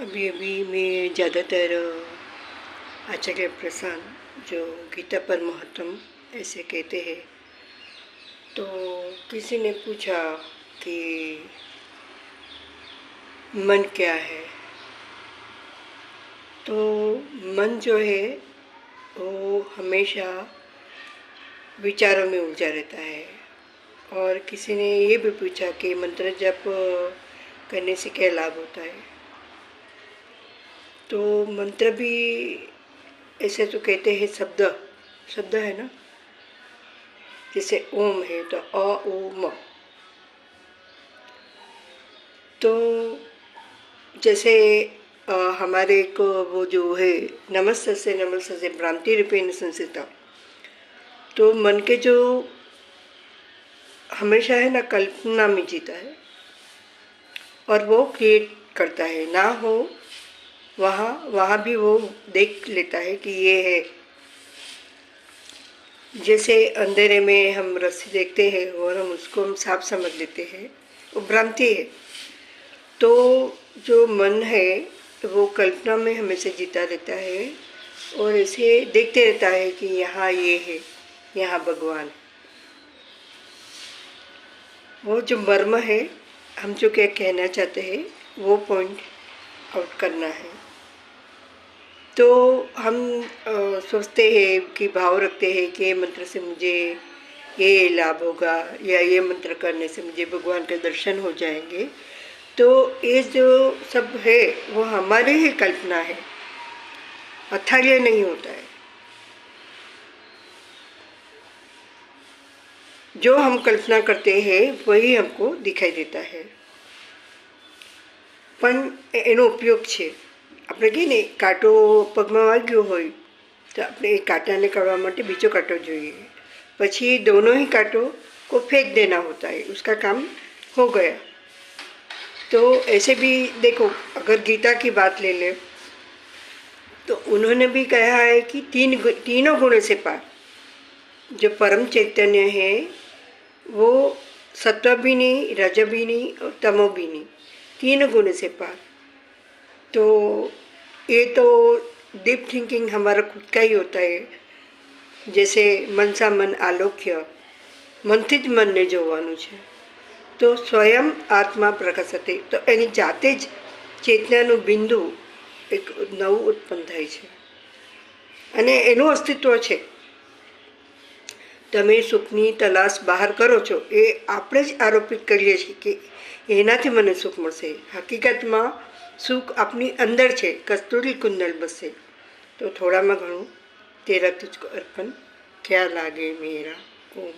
अभी अभी मैं ज़्यादातर आचार्य प्रसन्न जो गीता परमहंसम ऐसे कहते हैं, तो किसी ने पूछा कि मन क्या है। तो मन जो है वो हमेशा विचारों में उलझा रहता है। और किसी ने ये भी पूछा कि मंत्र जप करने से क्या लाभ होता है। तो मंत्र भी ऐसे तो कहते हैं शब्द है ना, जैसे ओम है तो अ ओ म। तो जैसे हमारे को वो जो है नमस्ते से भ्रांति रूपेण संसिता, तो मन के जो हमेशा है ना कल्पना में जीता है और वो क्रिएट करता है, ना हो वहाँ भी वो देख लेता है कि ये है। जैसे अंधेरे में हम रस्सी देखते हैं और हम उसको हम साफ समझ लेते हैं, वो भ्रांति है। तो जो मन है वो कल्पना में हमेशा जीता रहता है और ऐसे देखते रहता है कि यहाँ ये है, यहाँ भगवान। वो जो मर्म है, हम जो क्या कहना चाहते हैं वो पॉइंट आउट करना है। तो हम सोचते हैं कि भाव रखते हैं कि ये मंत्र से मुझे ये लाभ होगा या ये मंत्र करने से मुझे भगवान के दर्शन हो जाएंगे। तो ये जो सब है वो हमारी ही कल्पना है, अथार्य नहीं होता है। जो हम कल्पना करते हैं वही हमको दिखाई देता है। પણ એનો ઉપયોગ છે, આપણે કહીએ ને કાંટો પગમાં વાગ્યો હોય તો આપણે એ કાંટાને કાઢવા માટે બીજો કાંટો જોઈએ, પછી दोनों ही कांटों को फेंक देना होता है, उसका काम हो गया। तो ऐसे भी देखो, अगर गीता की बात ले ले तो उन्होंने भी कहा है कि तीनों गुणों से पार। जो परम चैतन्य है वो सत्व भी नहीं, रज भी नहीं और तमो भी नहीं, तीन गुण से पार। तो ये तो डीप थिंकिंग हमारा खुद का ही होता है। जैसे मनसा मन आलोक्य, मनથી જ મનને જોવાનું છે તો સ્વયં આત્મા પ્રકાશતે, તો એની જાતે જ ચેતનાનું બિંદુ એક નવું ઉત્પન્ન થાય છે અને એનું અસ્તિત્વ છે। તમે સુખની તલાશ બહાર કરો છો એ આપણે જ આરોપિત કરીએ છીએ કે એનાથી મને સુખ મળશે। હકીકતમાં સુખ આપની અંદર છે, કસ્તુરી કુંડલ બસે। તો થોડામાં ઘણું તેરા તુझको अर्पण, क्या लागे मेरा ओम।